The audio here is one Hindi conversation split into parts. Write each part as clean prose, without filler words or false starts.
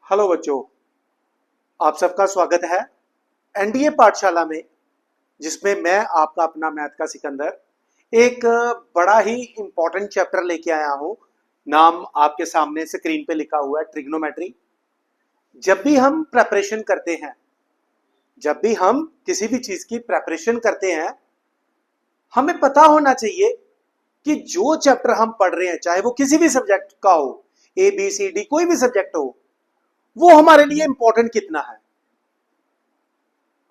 हेलो बच्चों, आप सबका स्वागत है एनडीए पाठशाला में, जिसमें मैं आपका अपना मैथ का सिकंदर एक बड़ा ही इंपॉर्टेंट चैप्टर लेके आया हूं। नाम आपके सामने स्क्रीन पे लिखा हुआ है, ट्रिग्नोमेट्री। जब भी हम प्रेपरेशन करते हैं, जब भी हम किसी भी चीज की प्रेपरेशन करते हैं, हमें पता होना चाहिए कि जो चैप्टर हम पढ़ रहे हैं, चाहे वो किसी भी सब्जेक्ट का हो, ए बी सी डी कोई भी सब्जेक्ट हो, वो हमारे लिए इंपॉर्टेंट कितना है।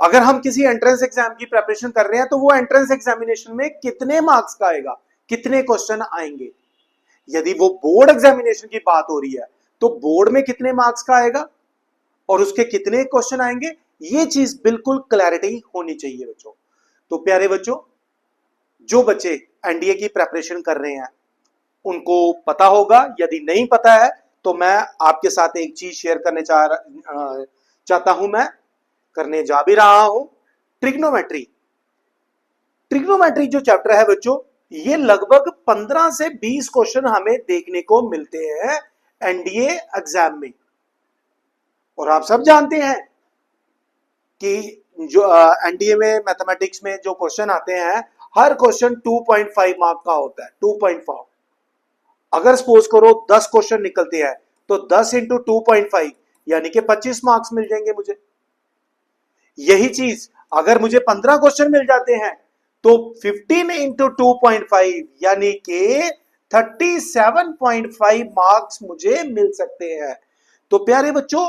अगर हम किसी एंट्रेंस एग्जाम की प्रिपरेशन कर रहे हैं तो वो एंट्रेंस एग्जामिनेशन में कितने मार्क्स का आएगा, कितने क्वेश्चन आएंगे। यदि वो बोर्ड एग्जामिनेशन की बात हो रही है तो बोर्ड में कितने मार्क्स का आएगा और उसके कितने क्वेश्चन आएंगे, ये चीज बिल्कुल क्लैरिटी होनी चाहिए बच्चों। तो प्यारे बच्चों, जो बच्चे एनडीए की प्रिपरेशन कर रहे हैं उनको पता होगा, यदि नहीं पता है तो मैं आपके साथ एक चीज शेयर करने चाहता हूं, मैं करने जा भी रहा हूं। ट्रिग्नोमेट्री। ट्रिग्नोमेट्री जो चैप्टर है बच्चों, ये लगभग 15 से 20 क्वेश्चन हमें देखने को मिलते हैं एनडीए एग्जाम में। और आप सब जानते हैं कि जो एनडीए में मैथमेटिक्स में जो क्वेश्चन आते हैं, हर क्वेश्चन 2.5 मार्क का होता है। 2.5, अगर सपोज करो 10 क्वेश्चन निकलते हैं तो 10 इंटू 2.5 यानी कि 25 मार्क्स मिल जाएंगे मुझे। यही चीज अगर मुझे 15 क्वेश्चन मिल जाते हैं तो 15 इंटू 2.5 यानी कि 37.5 मार्क्स मुझे मिल सकते हैं। तो प्यारे बच्चों,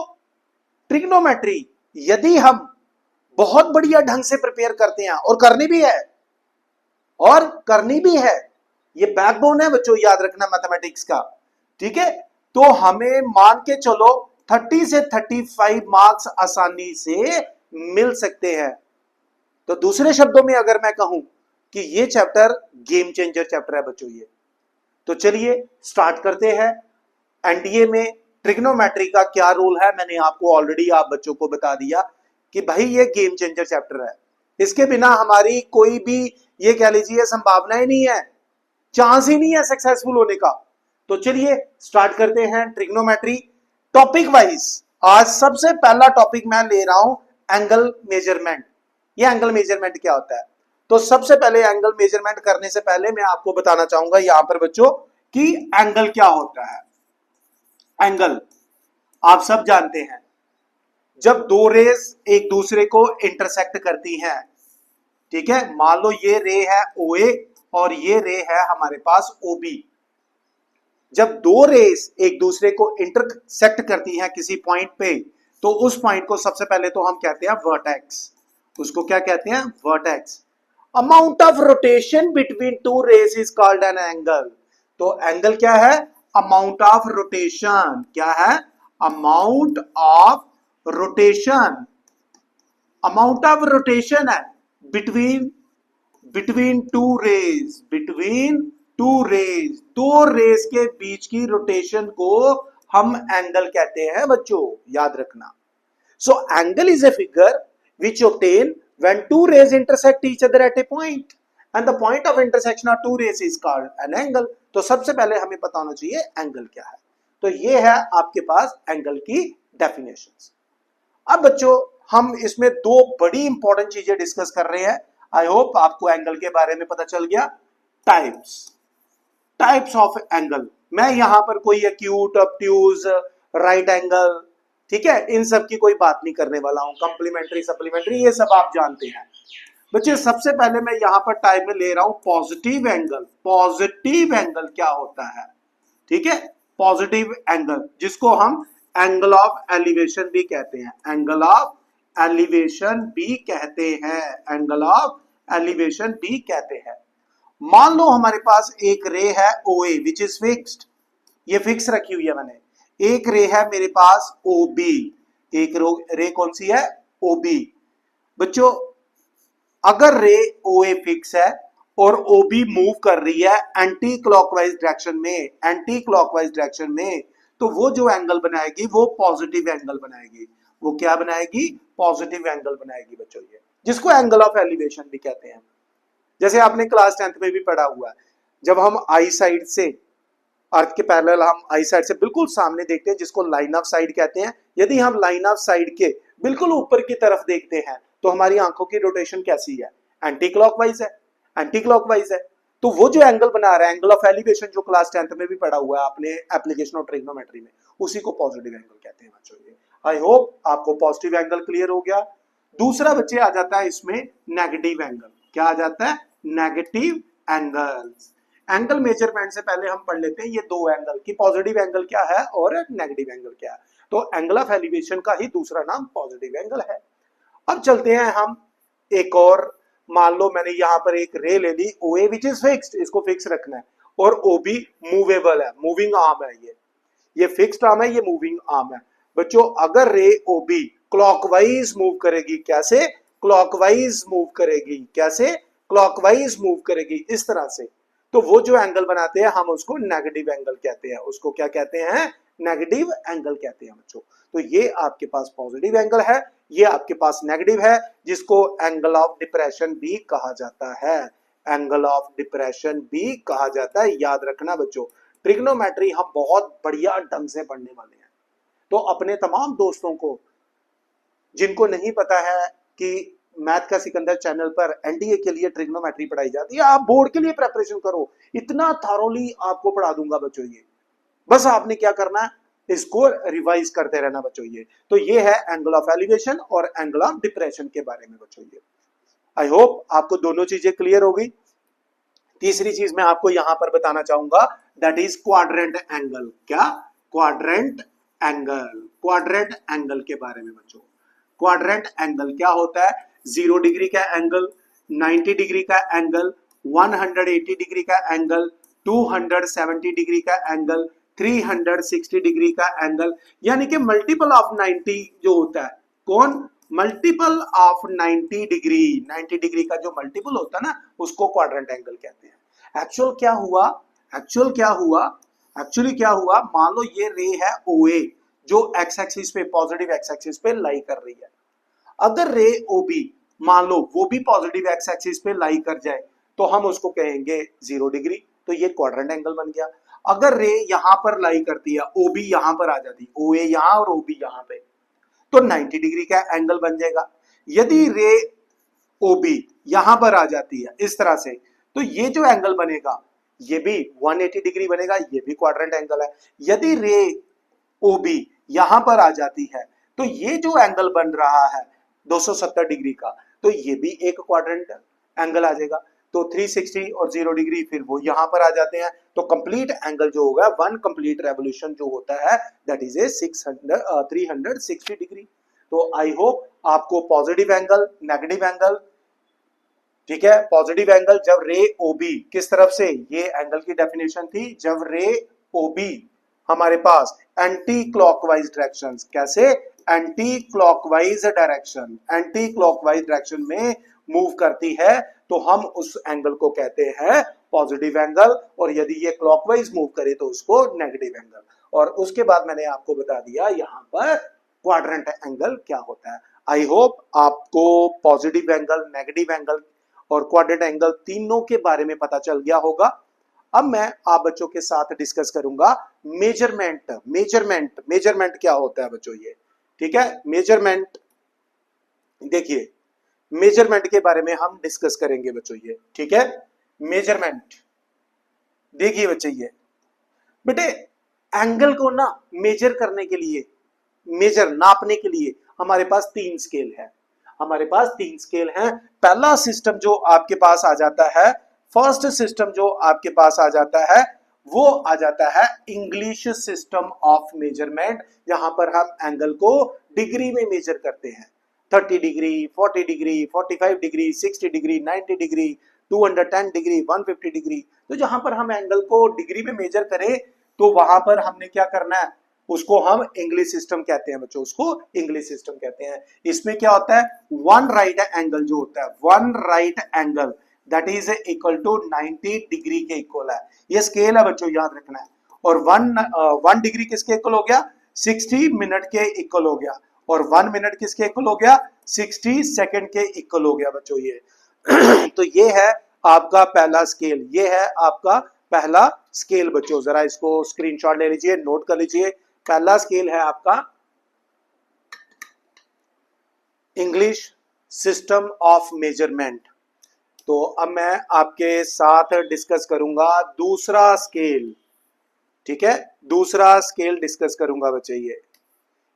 ट्रिग्नोमेट्री यदि हम बहुत बढ़िया ढंग से प्रिपेयर करते हैं, और करनी भी है, ये बैकबोन है बच्चों, याद रखना मैथमेटिक्स का, ठीक है। तो हमें मान के चलो 30 से 35 मार्क्स आसानी से मिल सकते हैं। तो दूसरे शब्दों में अगर मैं कहूं कि ये चैप्टर गेम चेंजर चैप्टर है बच्चों ये। तो चलिए स्टार्ट करते हैं। एनडीए में ट्रिग्नोमेट्री का क्या रोल है, मैंने आपको ऑलरेडी आप बच्चों को बता दिया कि भाई ये गेम चेंजर चैप्टर है। इसके बिना हमारी कोई भी, ये कह लीजिए, संभावना ही नहीं है, चांस ही नहीं है सक्सेसफुल होने का। तो चलिए स्टार्ट करते हैं ट्रिग्नोमेट्री टॉपिक वाइज। आज सबसे पहला टॉपिक मैं ले रहा हूं एंगल मेजरमेंट। ये एंगल मेजरमेंट क्या होता है? तो सबसे पहले एंगल मेजरमेंट करने से पहले मैं आपको बताना चाहूंगा यहां पर बच्चों कि एंगल क्या होता है। एंगल आप सब जानते हैं, जब दो रेस एक दूसरे को इंटरसेक्ट करती हैं, ठीक है। मान लो ये रे है OA और ये रे है हमारे पास OB। जब दो रेस एक दूसरे को इंटरसेक्ट करती हैं किसी पॉइंट पे, तो उस पॉइंट को सबसे पहले तो हम कहते हैं वर्टेक्स। उसको क्या कहते हैं? Vertex. Amount of rotation between two rays is called an angle. तो एंगल क्या है? Amount of rotation. क्या है? Amount of rotation. Amount of rotation है बिटवीन टू रेज, दो रेस के बीच की रोटेशन को हम एंगल कहते हैं बच्चों, याद रखना। So angle is a figure which obtain when two rays intersect each other at a point and the point of intersection of two rays is called an angle। तो सबसे पहले हमें पता होना चाहिए एंगल क्या है। तो ये है आपके पास एंगल की डेफिनेशंस। अब बच्चों हम इसमें दो बड़ी इंपॉर्टेंट चीजें डिस्कस कर रहे हैं। आई होप आपको एंगल के बारे में पता चल गया। Types of angle. मैं यहां पर कोई एक्यूट, ऑब्ट्यूज, राइट एंगल, ठीक है, इन सब की कोई बात नहीं करने वाला हूं। कंप्लीमेंट्री, सप्लीमेंट्री, ये सब आप जानते हैं बच्चे। सबसे पहले मैं यहां पर टाइप में ले रहा हूं पॉजिटिव एंगल। पॉजिटिव एंगल क्या होता है? ठीक है, पॉजिटिव एंगल जिसको हम एंगल ऑफ एलिवेशन भी कहते हैं। एंगल ऑफ एलिवेशन भी कहते हैं। एंगल ऑफ एलिवेशन भी कहते हैं। मान लो हमारे पास एक रे है OA विच इज फिक्स्ड। ये फिक्स रखी हुई है मैंने। एक रे है मेरे पास OB। एक रे कौन सी है? OB। बच्चों अगर रे OA फिक्स है और OB मूव कर रही है एंटी क्लॉकवाइज डायरेक्शन में, तो वो जो एंगल बनाएगी वो पॉजिटिव एंगल बनाएगी। वो क्या बनाएगी? पॉजिटिव एंगल बनाएगी बच्चों, ये जिसको एंगल ऑफ एलिवेशन भी कहते हैं। जैसे आपने क्लास 10th में भी पढ़ा हुआ है, जब हम आई साइड से अर्थ के पैरेलल हम आई साइड से बिल्कुल सामने देखते हैं, जिसको लाइन ऑफ साइड कहते हैं। यदि हम लाइन ऑफ साइड के बिल्कुल ऊपर की तरफ देखते हैं तो हमारी आंखों की रोटेशन कैसी है, एंटी क्लॉकवाइज है, एंटी क्लॉकवाइज है। तो वो जो एंगल बना रहा है, एंगल ऑफ एलिवेशन, जो क्लास 10th में भी पढ़ा हुआ है आपने एप्लीकेशन ऑफ ट्रिग्नोमेट्री में, उसी को पॉजिटिव एंगल कहते हैं बच्चों। ये आई होप आपको पॉजिटिव एंगल क्लियर हो गया। दूसरा बच्चे आ जाता है इसमें नेगेटिव एंगल। क्या आ जाता है? Negative angles. एंगल मेजरमेंट से पहले हम पढ़ लेते हैं ये दो एंगल की, पॉजिटिव एंगल क्या है और नेगेटिव एंगल क्या है। तो एंगल ऑफ एलिवेशन का ही दूसरा नाम पॉजिटिव एंगल है। अब चलते हैं हम एक और, मान लो मैंने यहां पर एक रे ले ली OA विच इज फिक्स्ड, इसको फिक्स रखना है, और OB मूवेबल है, मूविंग आर्म है, ये फिक्स्ड आर्म है, ये मूविंग आर्म है। बच्चों अगर रे OB क्लॉकवाइज मूव करेगी, कैसे? क्लॉकवाइज मूव करेगी, कैसे? क्लॉकवाइज मूव करेगी, इस तरह से, तो वो जो एंगल बनाते हैं हम उसको नेगेटिव एंगल कहते हैं। उसको क्या कहते हैं? नेगेटिव एंगल कहते हैं बच्चों। तो ये आपके पास पॉजिटिव एंगल है, ये आपके पास नेगेटिव है, जिसको एंगल ऑफ डिप्रेशन भी कहा जाता है। एंगल ऑफ डिप्रेशन भी कहा जाता है। याद रखना बच्चों, ट्रिग्नोमेट्री हम बहुत बढ़िया ढंग से पढ़ने वाले हैं। तो अपने तमाम दोस्तों को जिनको नहीं पता है कि मैथ का सिकंदर चैनल पर एनडीए के लिए ट्रिग्नोमेट्री पढ़ाई जाती है, आप बोर्ड के लिए प्रिपरेशन करो, इतना थॉरोली आपको पढ़ा दूंगा बच्चों। ये बस आपने क्या करना है, इसको रिवाइज करते रहना बच्चों। ये तो ये है एंगल ऑफ एलिवेशन और एंगल ऑफ डिप्रेशन के बारे में बच्चों। ये आई होप आपको दोनों चीजें क्लियर हो गई। तीसरी चीज मैं आपको यहां पर बताना चाहूंगा, दैट इज क्वाड्रेंट एंगल। क्या? Quadrant angle. क्वाड्रेंट एंगल के बारे में बच्चों, क्वाड्रेंट एंगल क्या होता है? 0 डिग्री का एंगल, 90 डिग्री का एंगल, 180 डिग्री का एंगल, 270 डिग्री का एंगल, 360 डिग्री का एंगल, यानी कि मल्टीपल ऑफ 90 जो होता है, कौन? Multiple of 90 degree. 90 डिग्री का जो मल्टीपल होता है ना, उसको क्वाड्रेंट एंगल कहते हैं। एक्चुअली क्या हुआ, मान लो ये रे है OA जो एक्स एक्सिस पे, पॉजिटिव एक्स एक्सिस पे लाई कर रही है। अगर रे OB मान लो वो भी पॉजिटिव एक्स एक्सिस पे लाई कर जाए तो हम उसको कहेंगे 0 डिग्री, तो ये क्वाड्रेंट एंगल बन गया। अगर रे यहां पर लाई करती है, OB यहां पर आ जाती, OA यहां और OB यहां पे, तो 90 डिग्री का एंगल बन जाएगा। यदि रे OB यहां पर आ जाती है इस तरह से, तो ये जो एंगल बनेगा ये भी 180 डिग्री बनेगा, ये भी क्वाड्रेंट एंगल है। यदि रे OB यहां पर आ जाती है तो ये जो एंगल बन रहा है 270 डिग्री का, तो ये भी एक क्वाड्रेंट एंगल आ जाएगा। तो 360 और 0 डिग्री फिर वो यहां पर आ जाते हैं, तो कंप्लीट एंगल जो होगा, वन कंप्लीट रेवोल्यूशन जो होता है, दैट इज ए 360 डिग्री। तो आई होप आपको पॉजिटिव एंगल, नेगेटिव एंगल, ठीक है, पॉजिटिव एंगल जब रे OB किस तरफ से, ये एंगल की डेफिनेशन थी, जब रे OB हमारे पास एंटी क्लॉकवाइज डायरेक्शन, कैसे? Anti clockwise direction, anti clockwise direction में मूव करती है, तो हम उस एंगल को कहते हैं पॉजिटिव एंगल, और यदि ये क्लॉकवाइज मूव करे तो उसको नेगेटिव एंगल। और उसके बाद मैंने आपको बता दिया यहां पर क्वाड्रेंट एंगल क्या होता है। आई होप आपको पॉजिटिव एंगल, नेगेटिव एंगल और क्वाड्रेंट एंगल तीनों के बारे में पता चल गया होगा। अब मैं आप बच्चों के साथ डिस्कस करूंगा मेजरमेंट क्या होता है बच्चों, ये ठीक है। मेजरमेंट, देखिए मेजरमेंट के बारे में हम डिस्कस करेंगे बच्चों, ये ठीक है। मेजरमेंट देखिए बच्चे, ये बेटे एंगल को ना मेजर करने के लिए, मेजर नापने के लिए हमारे पास 3 स्केल है, हमारे पास 3 स्केल हैं। पहला सिस्टम जो आपके पास आ जाता है, फर्स्ट सिस्टम जो आपके पास आ जाता है, वो आ जाता है इंग्लिश सिस्टम ऑफ मेजरमेंट, जहां पर हम एंगल को डिग्री में मेजर करते हैं। 30 degree, 40 degree, 45 degree, 60 degree, 90 degree, 210 degree, 150 degree. तो जहां पर हम एंगल को डिग्री में मेजर करें तो वहां पर हमने क्या करना है, उसको हम इंग्लिश सिस्टम कहते हैं बच्चों, उसको इंग्लिश सिस्टम कहते हैं। इसमें क्या होता है, वन राइट एंगल जो होता है, one right angle that is equal to 90 degree के इक्वल है। ये स्केल है बच्चों, याद रखना है। और वन डिग्री किसके इक्वल हो गया, 60 मिनट के इक्वल हो गया। और 1 मिनट किसके इक्वल हो गया, 60 सेकंड के इक्वल हो गया बच्चों ये। तो ये है आपका पहला स्केल, ये है आपका पहला स्केल बच्चों, जरा इसको स्क्रीनशॉट ले लीजिए, नोट कर लीजिए। पहला स्केल है आपका इंग्लिश सिस्टम ऑफ मेजरमेंट। तो अब मैं आपके साथ डिस्कस करूंगा दूसरा स्केल, ठीक है, दूसरा स्केल डिस्कस करूंगा बच्चे।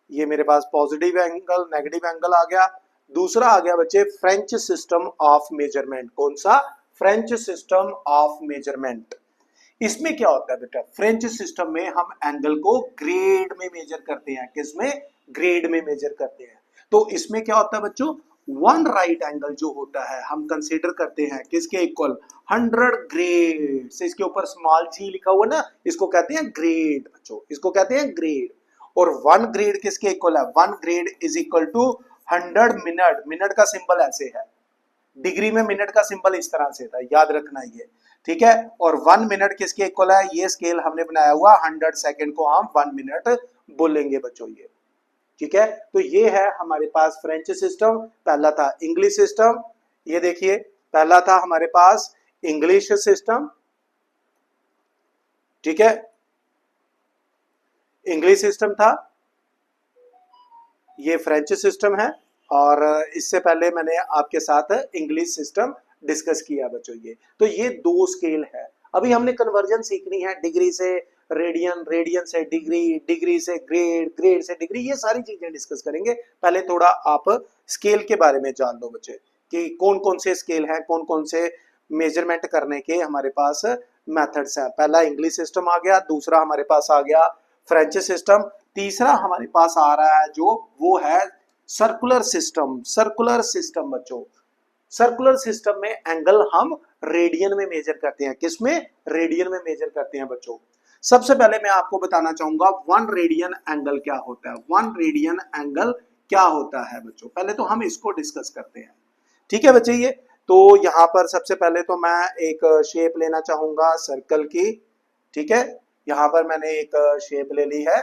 ये मेरे पास पॉजिटिव एंगल नेगेटिव एंगल आ गया। दूसरा आ गया बच्चे फ्रेंच सिस्टम ऑफ मेजरमेंट। कौन सा? French system of measurement. इसमें क्या होता है बेटा, फ्रेंच सिस्टम में हम एंगल को ग्रेड में मेजर करते हैं। किसमें? ग्रेड में मेजर करते हैं। तो इसमें क्या होता है बच्चों, वन राइट एंगल जो होता है हम कंसीडर करते हैं किसके इक्वल, 100 ग्रेड से। इसके ऊपर स्मॉल जी लिखा हुआ ना, इसको कहते हैं ग्रेड बच्चों, इसको कहते हैं ग्रेड। और 1 ग्रेड किसके इक्वल है, 1 grade is equal to 100 minute. Minute का सिंबल ऐसे है, डिग्री में मिनट का सिंबल इस तरह से था, याद रखना ये, ठीक है। और 1 मिनट किसके इक्वल है, ये स्केल हमने बनाया हुआ 100 सेकंड को हम 1 मिनट बोलेंगे बच्चों ये, ठीक है। तो ये है हमारे पास फ्रेंच सिस्टम। पहला था इंग्लिश सिस्टम, ये देखिए पहला था हमारे पास इंग्लिश सिस्टम, ठीक है, इंग्लिश सिस्टम था, ये फ्रेंच सिस्टम है। और इससे पहले मैंने आपके साथ इंग्लिश सिस्टम डिस्कस किया बच्चों ये। तो ये 2 स्केल है। अभी हमने कन्वर्जन सीखनी है, डिग्री से रेडियन, रेडियन से डिग्री, डिग्री से ग्रेड, ग्रेड से डिग्री, ये सारी चीजें डिस्कस करेंगे। पहले थोड़ा आप स्केल के बारे में जान लो बच्चे कि कौन कौन से स्केल हैं, कौन कौन से मेजरमेंट करने के हमारे पास मेथड्स हैं। पहला इंग्लिश सिस्टम आ गया, दूसरा हमारे पास आ गया फ्रेंच सिस्टम, तीसरा हमारे पास आ रहा है जो वो है सर्कुलर सिस्टम। सर्कुलर सिस्टम बच्चों, सर्कुलर सिस्टम में एंगल हम रेडियन में मेजर करते हैं। किसमें? रेडियन में मेजर करते हैं बच्चों। सबसे पहले मैं आपको बताना चाहूंगा 1 रेडियन एंगल क्या होता है। 1 रेडियन एंगल क्या होता है बच्चों, पहले तो हम इसको डिस्कस करते हैं, ठीक है बच्चे। ये तो यहां पर सबसे पहले तो मैं एक शेप लेना चाहूंगा सर्कल की, ठीक है। यहां पर मैंने एक शेप ले ली है,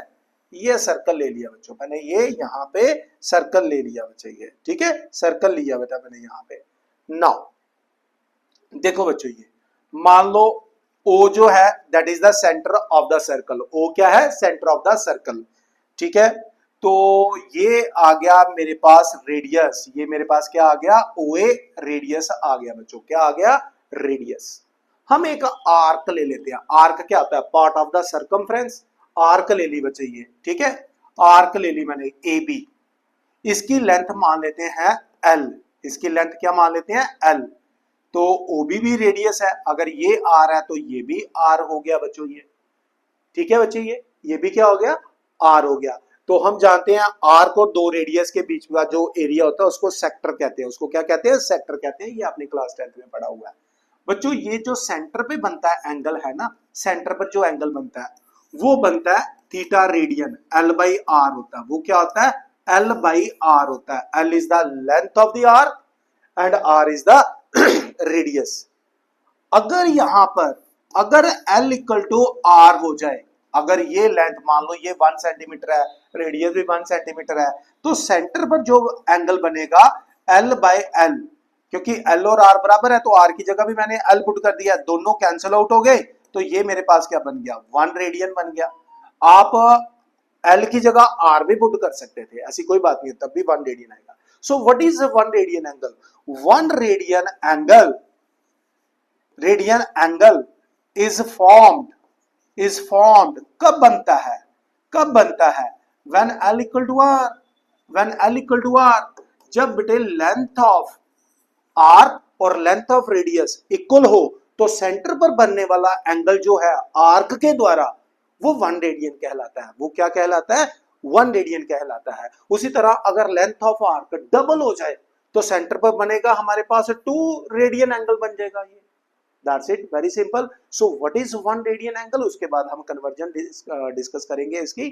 ये सर्कल ले लिया बच्चों मैंने, ये यहाँ पे सर्कल ले लिया बच्चे ये, ठीक है, सर्कल लिया बेटा मैंने यहाँ पे। नाउ देखो बच्चों, ये मान लो O जो है that is the centre of the circle. O क्या है? सेंटर ऑफ द सर्कल, ठीक है। तो ये आ गया मेरे पास रेडियस, ये मेरे पास क्या आ गया, OA रेडियस आ गया बच्चों। क्या आ गया? रेडियस। हम एक आर्क ले लेते हैं। आर्क क्या होता है? Part of the circumference. Arc ले ली बच्चे ये, ठीक है, आर्क ले ली मैंने AB। इसकी लेंथ मान लेते हैं L, इसकी लेंथ क्या मान लेते हैं? L। तो OB भी रेडियस है, अगर ये R है तो ये भी R हो गया बच्चों ये, ठीक है बच्चे। ये भी क्या हो गया? R हो गया। तो हम जानते हैं आर्क और 2 रेडियस के बीच का जो एरिया होता है उसको सेक्टर कहते हैं। उसको क्या कहते हैं? सेक्टर कहते हैं। ये आपने क्लास 10th में पढ़ा हुआ है बच्चों। ये जो सेंटर पे बनता है एंगल है ना, सेंटर पर जो एंगल बनता है वो बनता है थीटा रेडियन। L/R होता है, वो क्या होता है? L/R होता है। L is the length of the arc and R is the radius. अगर यहां पर अगर L इक्वल टू R हो जाए, अगर ये लेंथ मान लो ये 1 सेंटीमीटर है, रेडियस भी 1 सेंटीमीटर है, तो सेंटर पर जो एंगल बनेगा L/L, क्योंकि L और R बराबर है तो R की जगह भी मैंने L पुट कर दिया, दोनों कैंसिल आउट हो गए, तो ये मेरे पास क्या बन गया? 1 रेडियन बन गया। आप L की जगह R भी पुट कर सकते थे, ऐसी कोई बात नहीं है, तब भी 1 रेडियन आएगा। So what is 1 radian angle? 1 radian angle is formed कब बनता है? कब बनता है? When L equal to R, when L equal to R, जब बेटे लेंथ ऑफ आर्क और लेंथ ऑफ रेडियस इक्वल हो तो सेंटर पर बनने वाला एंगल जो है आर्क के द्वारा वो 1 रेडियन कहलाता है। वो क्या कहलाता है? 1 रेडियन कहलाता है। उसी तरह अगर लेंथ ऑफ आर्क डबल हो जाए तो सेंटर पर बनेगा हमारे पास 2 रेडियन एंगल बन जाएगा ये। That's it, very simple. So what is 1 radian angle? उसके बाद हम कन्वर्जन डिस्कस करेंगे इसकी।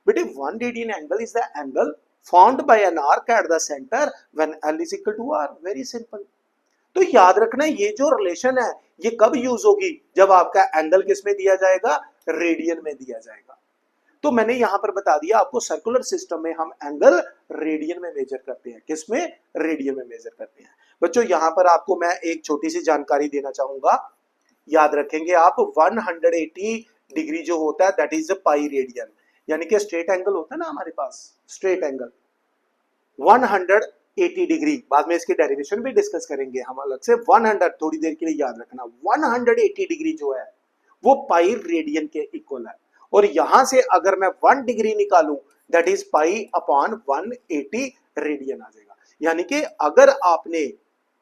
बेटे 1 radian angle is the angle formed by an arc at the center when L is equal to R. Very simple. तो याद रखना ये जो रिलेशन है ये कब यूज होगी? जब आपका एंगल किस में दिया जाएगा? रेडियन में दिया जाएगा। तो मैंने यहां पर बता दिया आपको, सर्कुलर सिस्टम में हम एंगल रेडियन में मेजर करते हैं। किस में? रेडियन में मेजर करते हैं बच्चों। यहां पर आपको मैं एक छोटी सी जानकारी देना चाहूंगा। याद रखेंगे आप 180 डिग्री जो होता है दैट इज पाई रेडियन, यानी कि स्ट्रेट एंगल होता है ना हमारे पास, स्ट्रेट एंगल 180 डिग्री, बाद में इसकी डेरिवेशन भी डिस्कस करेंगे हम अलग से। 100 थोड़ी देर के लिए याद रखना, 180 डिग्री जो है वो पाई रेडियन के इक्वल है, और यहां से अगर मैं 1 डिग्री निकालूं that is pi upon 180 radian आ जाएगा। यानी कि अगर आपने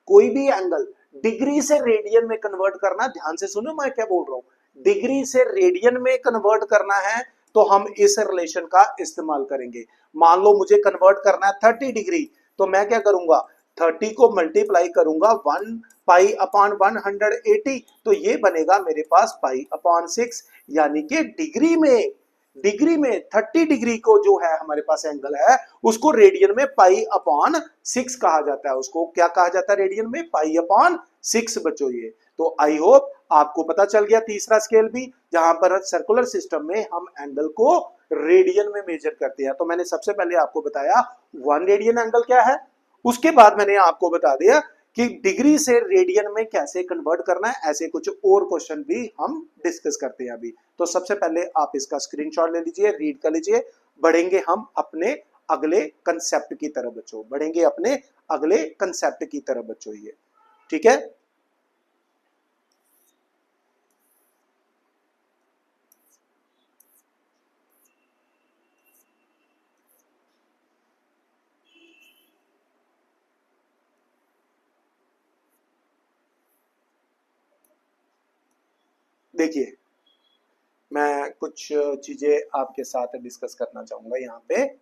कोई भी एंगल डिग्री से रेडियन में कन्वर्ट करना, ध्यान से सुनो मैं क्या बोल रहा हूं, डिग्री से रेडियन में कन्वर्ट करना है तो हम इस रिलेशन का इस्तेमाल करेंगे। मान लो मुझे कन्वर्ट करना है 30 डिग्री, तो मैं क्या करूंगा, 30 को मल्टीप्लाई करूंगा 1 पाई अपॉन 180, तो ये बनेगा मेरे पास पाई अपॉन 6, यानी कि डिग्री में 30 डिग्री को जो है हमारे पास एंगल है उसको रेडियन में पाई अपॉन 6 कहा जाता है। उसको क्या कहा जाता है रेडियन में, पाई अपॉन 6 बच्चों ये। तो आई होप आपको पता चल गया तीसरा स्केल भी, जहां पर सर्कुलर सिस्टम में हम एंगल को रेडियन में मेजर करते हैं। तो मैंने सबसे पहले आपको बताया 1 रेडियन एंगल क्या है, उसके बाद मैंने आपको बता दिया कि डिग्री से रेडियन में कैसे कन्वर्ट करना है। ऐसे कुछ और क्वेश्चन भी हम डिस्कस करते हैं अभी। तो सबसे पहले आप इसका स्क्रीनशॉट ले लीजिए, रीड कर लीजिए, बढ़ेंगे हम अपने अगले कंसेप्ट की तरफ बच्चों, बढ़ेंगे अपने अगले कंसेप्ट की तरफ बच्चों ये, ठीक है। देखिए मैं कुछ चीजें आपके साथ डिस्कस करना चाहूंगा यहाँ पे।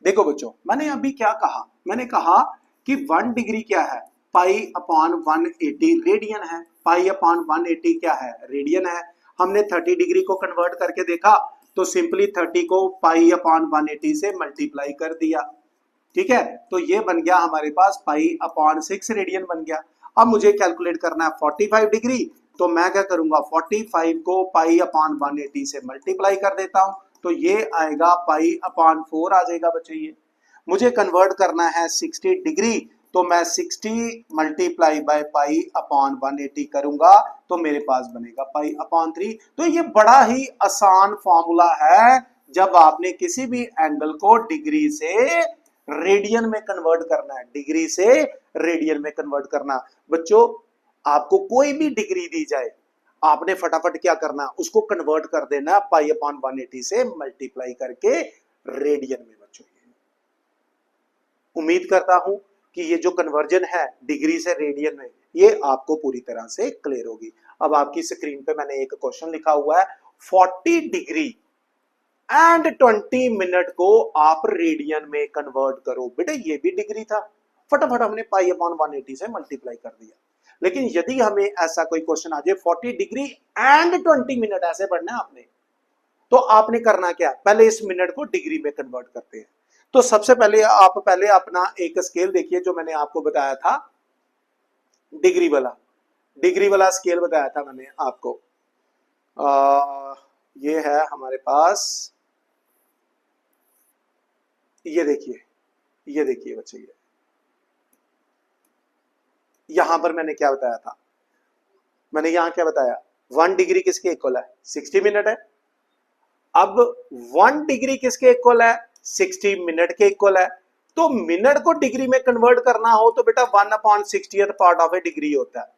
देखो बच्चों, मैंने अभी क्या कहा, मैंने कहा कि 1 डिग्री क्या है, पाई अपॉन 180 रेडियन है। पाई अपॉन 180 क्या है, रेडियन है। हमने 30 डिग्री को कन्वर्ट करके देखा तो सिंपली 30 को पाई अपॉन 180 से मल्टीप्लाई कर दिया, ठीक है। तो ये बन गया हमारे पास पाई अपॉन 6 रेडियन बन गया। अब मुझे कैलकुलेट करना है 45 डिग्री, तो मैं क्या करूंगा, 45 को पाई अपॉन 180 से मल्टीप्लाई कर देता हूं, तो ये आएगा पाई अपॉन 4 आ जाएगा बच्चों ये। मुझे कन्वर्ट करना है 60 डिग्री, तो मैं 60 मल्टीप्लाई बाय पाई अपॉन 180 करूंगा, तो मेरे पास बनेगा पाई अपॉन 3। तो ये बड़ा ही आसान फॉर्मूला है जब आपने किसी भी एंगल को डिग्री से रेडियन में कन्वर्ट करना है, डिग्री से रेडियन में कन्वर्ट करना। बच्चों आपको कोई भी डिग्री दी जाए, आपने फटाफट क्या करना, उसको कन्वर्ट कर देना पाई अपॉन 180 से मल्टीप्लाई करके रेडियन में बच्चों। उम्मीद करता हूं कि ये जो कन्वर्जन है डिग्री से रेडियन में, ये आपको पूरी तरह से क्लियर होगी। अब आपकी स्क्रीन पे मैंने एक क्वेश्चन लिखा हुआ है, 40 डिग्री एंड 20 मिनट को आप रेडियन में कन्वर्ट करो। बेटा ये भी डिग्री था, फटाफट हमने पाई अपॉन 180 से मल्टीप्लाई कर दिया। लेकिन यदि हमें ऐसा कोई क्वेश्चन आ जाए 40 डिग्री एंड 20 मिनट ऐसे पढ़ना है आपने, तो आपने करना क्या, पहले इस मिनट को डिग्री में कन्वर्ट करते हैं। तो सबसे पहले आप पहले अपना एक स्केल देखिए जो मैंने आपको बताया था, डिग्री वाला स्केल बताया था मैंने आपको। ये है हमारे पास, ये देखिए बच्चे, ये यहां पर मैंने क्या बताया था, मैंने यहां क्या बताया, 1 डिग्री किसके इक्वल है, 60 मिनट है। अब 1 डिग्री किसके इक्वल है, 60 मिनट के इक्वल है। तो मिनट को डिग्री में कन्वर्ट करना हो तो बेटा 1/60th part of A degree होता है।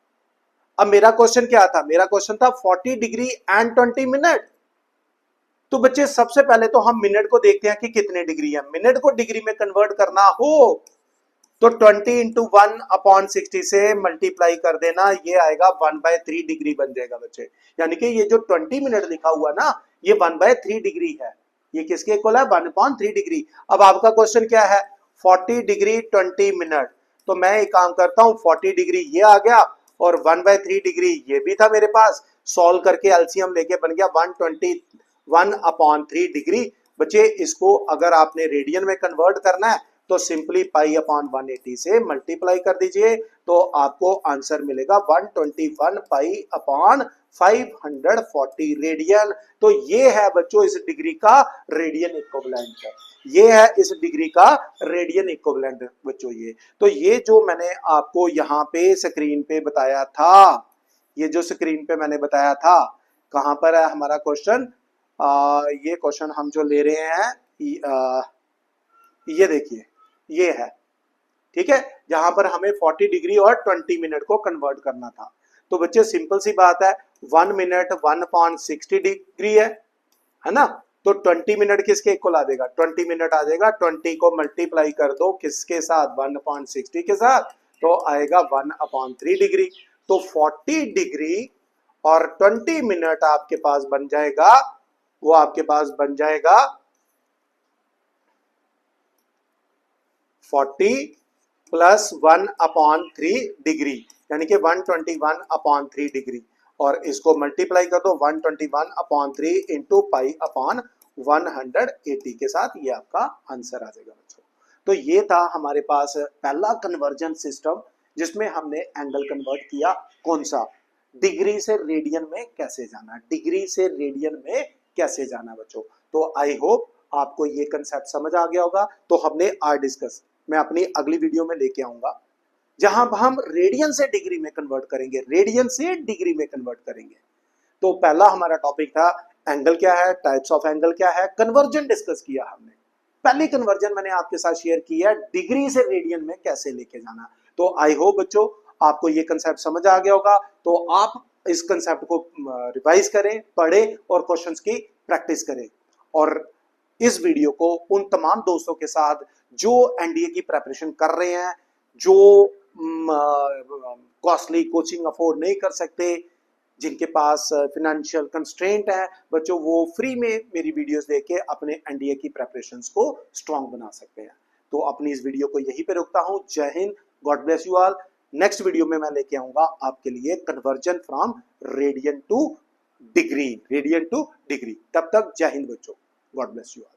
अब मेरा क्वेश्चन क्या था, मेरा क्वेश्चन था 40 डिग्री एंड 20 मिनट। तो बच्चे सबसे पहले तो हम मिनट को देखते हैं कि कितने डिग्री है। मिनट को डिग्री में कन्वर्ट करना हो तो 20 इंटू 1/60 से मल्टीप्लाई कर देना, ये आएगा 1/3 डिग्री बन जाएगा बच्चे। यानी कि ये जो 20 मिनट लिखा हुआ ना, ये 1/3 डिग्री है। ये किसके इक्वल है, 1/3 डिग्री। अब आपका क्वेश्चन क्या है, 40 डिग्री 20 मिनट। तो मैं एक काम करता हूं, 40 डिग्री ये आ गया और 1/3 डिग्री ये भी था मेरे पास। सॉल्व करके एलसीएम लेके बन गया 1/3 डिग्री। बच्चे इसको अगर आपने रेडियन में कन्वर्ट करना है तो सिंपली पाई अपॉन 180 से मल्टीप्लाई कर दीजिए, तो आपको आंसर मिलेगा 121 पाई अपॉन 540 रेडियन। तो ये है बच्चों इस डिग्री का रेडियन इक्विवेलेंट है, ये है इस डिग्री का रेडियन इक्विवेलेंट बच्चों ये। तो ये जो मैंने आपको यहाँ पे स्क्रीन पे बताया था, ये जो स्क्रीन पे मैंने बताया था, कहां पर है हमारा क्वेश्चन? ये क्वेश्चन हम जो ले रहे हैं, ये देखिए, ये है, ठीक है, जहां पर हमें 40 डिग्री और 20 मिनट को कन्वर्ट करना था। तो बच्चे सिंपल सी बात है, 1 मिनट 1/60 डिग्री है ना, तो 20 मिनट किसके इक्वल आ जाएगा? 20 मिनट आ जाएगा, 20 को मल्टीप्लाई कर दो किसके साथ? 1/60 के साथ, तो आएगा 1/3 डिग्री। तो 40 डिग्री और 20 मिनट आपके पास बन जाएगा, वो आपके पास बन जाएगा 40 प्लस 1/3 डिग्री, यानी कि 121/3 डिग्री, और इसको मल्टीप्लाई कर दो 121/3 इंटू पाई/180 के साथ, ये आपका आंसर आ जाएगा बच्चों। तो ये था हमारे पास पहला कन्वर्जन सिस्टम, जिसमें हमने एंगल कन्वर्ट किया। कौन सा? डिग्री से रेडियन में कैसे जाना, डिग्री से रेडियन में कैसे जाना बच्चों। तो आई होप आपको ये कंसेप्ट समझ आ गया होगा। तो हमने आज डिस्कस, मैं अपनी अगली वीडियो में लेके आऊंगा जहां हम रेडियन से डिग्री में कन्वर्ट करेंगे, रेडियन से डिग्री में कन्वर्ट करेंगे। तो पहला हमारा टॉपिक था एंगल क्या है, टाइप्स ऑफ एंगल क्या है, कन्वर्जन डिस्कस किया हमने। पहली कन्वर्जन मैंने आपके साथ शेयर किया, डिग्री से रेडियन में कैसे लेके जाना। तो आई होप बच्चों आपको ये कंसेप्ट समझ आ गया होगा। तो आप इस कंसेप्ट को रिवाइज करें, पढ़ें और क्वेश्चंस की प्रैक्टिस करें, और इस वीडियो को उन तमाम दोस्तों के साथ जो एनडीए की प्रिपरेशन कर रहे हैं, जो कॉस्टली कोचिंग अफोर्ड नहीं कर सकते, जिनके पास फिनेंशियल कंस्ट्रेंट है बच्चों, वो फ्री में मेरी वीडियोस देख के अपने एनडीए की प्रिपरेशंस को स्ट्रांग बना सकते हैं। तो अपनी इस वीडियो को यहीं पे रुकता हूं। जय Hind, God bless you all. Next video में मैं लेके आऊंगा आपके लिए conversion from radian two degree, radian two degree. तब तक जय हिंद बच्चों, गॉड ब्लेस यू ऑल।